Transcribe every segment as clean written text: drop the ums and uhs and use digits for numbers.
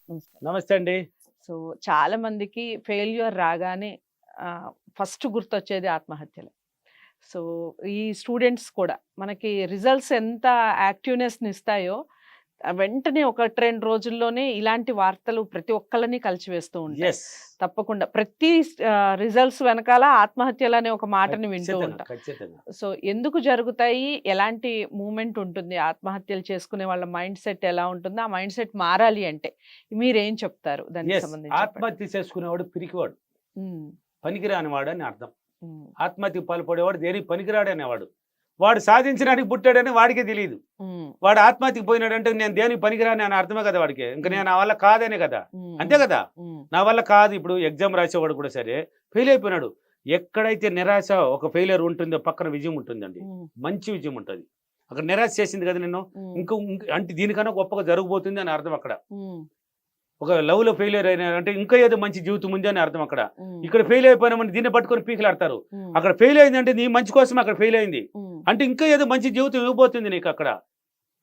నమస్తే అండి. సో చాలా మందికి ఫెయిల్యూర్ రాగానే ఫస్ట్ గుర్తొచ్చేది ఆత్మహత్యలే. సో ఈ స్టూడెంట్స్ కూడా మనకి రిజల్ట్స్ ఎంత యాక్టివ్నెస్ని ఇస్తాయో వెంటనే 1-2 రోజుల్లోనే ఇలాంటి వార్తలు ప్రతి ఒక్కళ్ళని కలిచివేస్తూ ఉంటాయి. యెస్. తప్పకుండా ప్రతి రిజల్ట్స్ వెనకాల ఆత్మహత్యలు అనే ఒక మాటని వింటూ ఖచ్చితంగా. ఉంటాం. ఖచ్చితంగా. సో ఎందుకు జరుగుతాయి? ఎలాంటి మూమెంట్ ఉంటుంది? ఆత్మహత్యలు చేసుకునే వాళ్ళ మైండ్ సెట్ ఎలా ఉంటుంది? ఆ మైండ్ సెట్ మారాలి అంటే మీరేం చెప్తారు దానికి యెస్. సంబంధించి? చెప్పండి. ఆత్మహత్య చేసుకునేవాడు పిరికివాడు. ఉమ్, పనికిరానివాడు అని అర్థం. ఉమ్, ఆత్మహత్యకు పాల్పడేవాడు దేనికి పనికిరాడు అనేవాడు. వాడు సాధించడానికి పుట్టాడని వాడికే తెలియదు. ఉమ్, వాడు ఆత్మహత్యకు పోయినాడంటే నేను దేనికి పనికిరాని అని అర్థమే కదా వాడికి. ఇంకా నేను నా వల్ల కాదనే కదా. ఉమ్, అంతే కదా. ఉమ్, నా వల్ల కాదు. ఇప్పుడు ఎగ్జామ్ రాసేవాడు కూడా సరే ఫెయిల్ అయిపోయినాడు. ఎక్కడైతే నిరాశ ఒక ఫెయిలియర్ ఉంటుందో పక్కన విజయం ఉంటుందండి. ఉమ్, మంచి విజయం ఉంటుంది. అక్కడ నిరాశ చేసింది కదా నిన్ను. ఉమ్, అంటే దీనికన్నా గొప్పగా జరగబోతుంది అని అర్థం అక్కడ. ఉమ్, ఒక లవ్ లో ఫెయిలియర్ అయినారంటే ఇంకా ఏదో మంచి జీవితం ఉంది అని అర్థం అక్కడ. ఉమ్, ఇక్కడ ఫెయిల్ అయిపోయినామని దీన్ని పట్టుకొని పీకులాడతారు. ఉమ్, అక్కడ ఫెయిల్ అయిందంటే నీ మంచి కోసం అక్కడ ఫెయిల్ అయింది ఉమ్, అంటే ఇంకా ఏదో మంచి జీవితం ఇవ్వబోతుంది నీకు అక్కడ.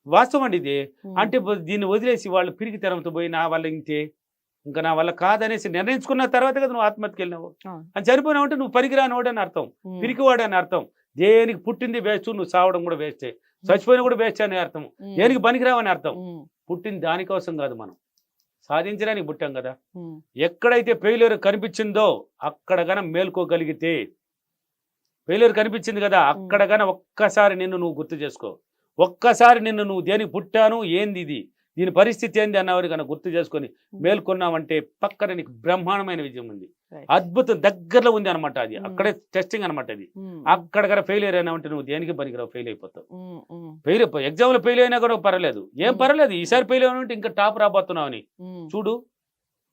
వాస్తవం అండి ఇది. ఉమ్, అంటే దీన్ని వదిలేసి వాళ్ళు పిరికి తెరంతో పోయి నా వల్ల ఇంతే, ఇంకా నా వల్ల కాదనేసి నిర్ణయించుకున్న తర్వాత కదా నువ్వు ఆత్మహత్యకి వెళ్ళినావు. అవును. అని చనిపోయినావు అంటే నువ్వు పనికిరానివాడు అని అర్థం, ఉమ్, పిరికివాడు అని అర్థం. దేనికి పుట్టింది వేస్ట్, నువ్వు సావడం కూడా వేస్టే, చచ్చిపోయినా కూడా వేస్ట్ అని అర్థం. ఉమ్, దేనికి పనికిరావని అర్థం. ఉమ్, పుట్టింది దానికోసం కాదు, మనం సాధించడానికి పుట్టాం కదా. ఉమ్, ఎక్కడైతే ఫెయిల్యూర్ కనిపించిందో అక్కడ గన మేల్కోగలిగితే, ఫెయిల్యూర్ కనిపించింది కదా అక్కడ గన ఒక్కసారి నిన్ను నువ్వు గుర్తు చేసుకో. ఒక్కసారి నిన్ను నువ్వు దేనికి పుట్టాను, ఏంది ఇది, దీని పరిస్థితి ఏంది అన్నవారు కనుక గుర్తు చేసుకొని మేల్కొన్నావంటే పక్కన నీకు బ్రహ్మాండమైన విజయం ఉంది. right. అద్భుతం దగ్గరలో ఉంది అనమాట. అది అక్కడే టెస్టింగ్ అనమాట. అది ఉమ్, అక్కడ కనుక ఫెయిలియర్ అయినావంటే నువ్వు దేనికి పనికిరావు, ఫెయిల్ అయిపోతావు. ఉమ్, ఉమ్, ఫెయిల్ అయిపోయి ఎగ్జామ్లో ఫెయిల్ అయినా కూడా పర్లేదు, ఏం పర్లేదు. ఈసారి ఫెయిల్ అయినా ఇంకా టాప్ రాబోతున్నావు అని ఉమ్, చూడు.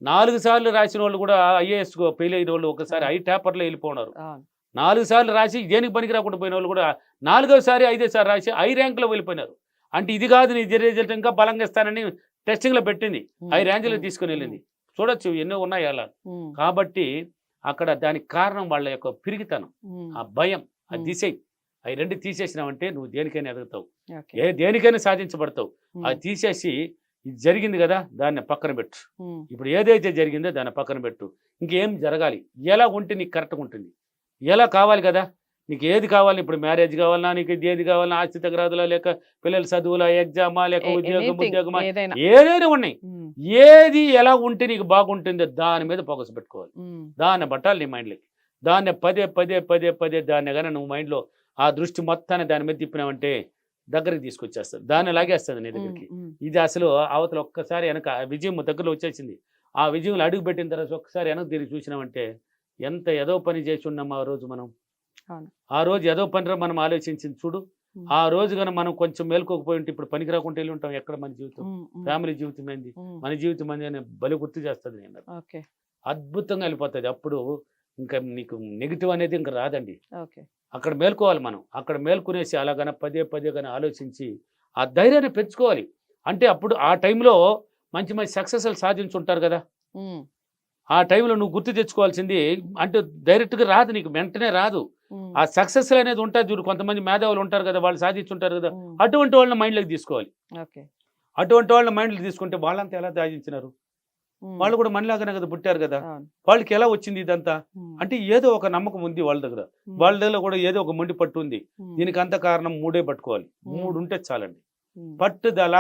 4 సార్లు రాసిన వాళ్ళు కూడా ఐఏఎస్ ఫెయిల్ అయిన వాళ్ళు ఒకసారి ఐ టాపర్లో వెళ్ళిపోయినారు. అవును. 4 సార్లు రాసి దేనికి పనికి రాకుండా పోయిన వాళ్ళు కూడా 4వసారి 5వసారి రాసి ఐ ర్యాంక్లో వెళ్ళిపోయినారు. అంటే ఇది కాదు నీ రిజల్ట్ ఇంకా బలంగా ఇస్తానని టెస్టింగ్లో పెట్టింది, ఐ ర్యాంకులో తీసుకుని వెళ్ళింది. చూడొచ్చు ఎన్నో ఉన్నాయి అలా. ఉమ్, కాబట్టి అక్కడ దానికి కారణం వాళ్ళ యొక్క పిరిగితనం, ఉమ్, ఆ భయం, ఆ దిశ. అవి రెండు తీసేసినావంటే నువ్వు దేనికైనా ఎదుగుతావు, okay. దేనికైనా సాధించబడతావు. ఉమ్, అది తీసేసి ఇది జరిగింది కదా దాన్ని పక్కన పెట్టు. ఉమ్, ఇప్పుడు ఏదైతే జరిగిందో దాన్ని పక్కన పెట్టు. ఇంకేం జరగాలి, ఎలా ఉంటే నీకు కరెక్ట్గా ఉంటుంది, ఎలా కావాలి కదా నీకు, ఏది కావాలి. ఇప్పుడు మ్యారేజ్ కావాలన్నా, నీకు ఏది కావాలన్నా, ఆస్తి తగరాదులా, లేక పిల్లల చదువులా, ఎగ్జామా, లేక ఉద్యోగమా, ఏదైనా. ఏదైనా ఉన్నాయి. ఉమ్, ఏది ఎలా ఉంటే నీకు బాగుంటుందో దాని మీద ఫోకస్ పెట్టుకోవాలి. ఉమ్, దాన్ని పట్టాలి నీ మైండ్లోకి. దాన్ని పదే పదే పదే పదే దాన్ని కానీ నువ్వు మైండ్లో ఆ దృష్టి మొత్తాన్ని దాని మీద తిప్పినావంటే దగ్గరికి తీసుకొచ్చేస్తుంది, దాన్ని లాగేస్తుంది నీ దగ్గరికి. ఉమ్, ఇది అసలు అవతల ఒక్కసారి వెనక విజయం దగ్గరలో వచ్చేసింది. ఆ విజయంలో అడుగు పెట్టిన తర్వాత ఒక్కసారి వెనక తిరిగి చూసినామంటే ఎంత ఏదో పని చేసి ఉన్నాం ఆ రోజు మనం. అవును. ఆ రోజు ఏదో పనిలో మనం ఆలోచించింది చూడు. ఉమ్, ఆ రోజు కనుక మనం కొంచెం మేల్కోకపోయి ఉంటే ఇప్పుడు పనికి రాకుండా వెళ్ళి ఉంటాం. ఎక్కడ మన జీవితం, ఉమ్, ఉమ్, ఫ్యామిలీ జీవితం ఏంది, ఉమ్, మన జీవితం ఏంది అని బలి గుర్తు చేస్తుంది. నేను okay, అద్భుతంగా వెళ్ళిపోతుంది. అప్పుడు ఇంకా నీకు నెగిటివ్ అనేది ఇంకా రాదండి. okay. అక్కడ మేల్కోవాలి మనం. అక్కడ మేల్కొనేసి అలాగన పదే పదే కానీ ఆలోచించి ఆ ధైర్యాన్ని పెంచుకోవాలి. అంటే అప్పుడు ఆ టైంలో మంచి మంచి సక్సెస్లు సాధించుంటారు కదా. ఉమ్, ఆ టైంలో నువ్వు గుర్తు తెచ్చుకోవాల్సింది అంటే డైరెక్ట్గా రాదు, నీకు వెంటనే రాదు. ఉమ్, ఆ సక్సెస్ అనేది ఉంటుంది చూడు. కొంతమంది మేధావులు ఉంటారు కదా, వాళ్ళు సాధించుంటారు కదా, ఉమ్, అటువంటి వాళ్ళని మైండ్లోకి తీసుకోవాలి. okay. అటువంటి వాళ్ళని మైండ్లోకి తీసుకుంటే వాళ్ళంతా ఎలా సాధించినారు, ఉమ్, వాళ్ళు కూడా మనలాగానే కదా పుట్టారు కదా, అవును. వాళ్ళకి ఎలా వచ్చింది ఇదంతా. ఉమ్, అంటే ఏదో ఒక నమ్మకం ఉంది వాళ్ళ దగ్గర, ఉమ్, వాళ్ళ దగ్గర కూడా ఏదో ఒక మొండి పట్టు ఉంది. ఉమ్, దీనికి అంత కారణం 3 పట్టుకోవాలి. 3 ఉంటే చాలండి. ఉమ్, పట్టుదల,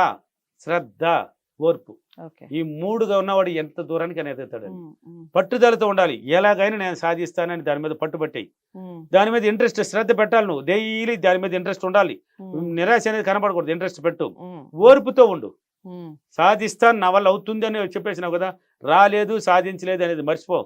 శ్రద్ధ, ఓర్పు. okay. ఈ 3గా ఉన్నవాడు ఎంత దూరానికి ఎదుగుతాడండి. ఉమ్, ఉమ్, పట్టుదలతో ఉండాలి. ఎలాగైనా నేను సాధిస్తానని దాని మీద పట్టుబట్టాయి. ఉమ్, దాని మీద ఇంట్రెస్ట్, శ్రద్ధ పెట్టాలి. నువ్వు డైలీ దాని మీద ఇంట్రెస్ట్ ఉండాలి. ఉమ్, నిరాశ అనేది కనపడకూడదు, ఇంట్రెస్ట్ పెట్టు. ఉమ్, ఓర్పుతో ఉండు. ఉమ్, సాధిస్తాను, నా వల్ల అవుతుంది అని చెప్పేసినావు కదా, రాలేదు సాధించలేదు అనేది మర్చిపో.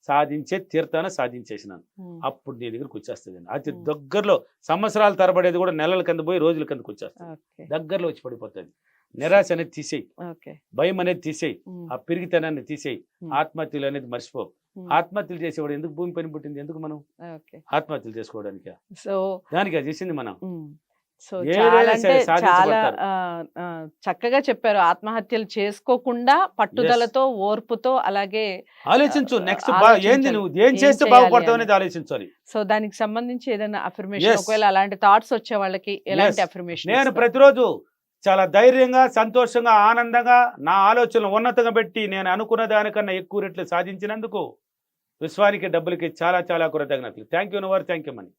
సాధించే తీర్థాన సాధించేసినాను, ఉమ్, అప్పుడు నీ దగ్గరకు వచ్చేస్తుంది. అతి దగ్గరలో సంవత్సరాలు తరబడేది కూడా నెలల కింద పోయి రోజుల కిందకు వచ్చేస్తుంది. okay, దగ్గరలో వచ్చి పడిపోతుంది. నిరాశ అనేది తీసేయి, okay. భయం అనేది తీసేయి, ఉమ్, ఆ పిరిగితనాన్ని తీసేయి, ఉమ్, ఆత్మహత్యలు అనేది మర్చిపో. ఉమ్, ఆత్మహత్యలు చేసేవాడు ఎందుకు భూమి పని పుట్టింది, ఎందుకు మనం okay. ఆత్మహత్యలు చేసుకోవడానికి, సో దానికి చేసింది మనం. సో ఏదైనా చాలా అంటే సరే చాలా సాధించబడతారు. చక్కగా చెప్పారు. ఆత్మహత్యలు చేసుకోకుండా పట్టుదలతో, ఓర్పుతో, అలాగే ఆలోచించు నెక్స్ట్ ఆలోచించాలి. ఏంది, నువ్వు ఏం ఏం చేస్తే చేయాలి బాగుపడతావు అని. అనేది ఆలోచించాలి. సో దానికి సంబంధించి ఏదైనా అఫర్మేషన్, Yes. ఒకవేళ అలాంటి థాట్స్ వచ్చే వాళ్ళకి ఎలాంటి Yes. అఫర్మేషన్? నేను ప్రతిరోజు చాలా ధైర్యంగా, సంతోషంగా, ఆనందంగా నా ఆలోచనలు ఉన్నతంగా పెట్టి నేను అనుకున్న దానికన్నా ఎక్కువ రెట్లు సాధించినందుకు విశ్వానికి, డబ్బులకి చాలా చాలా కృతజ్ఞతలు. Thank you నవర్, thank you Mani.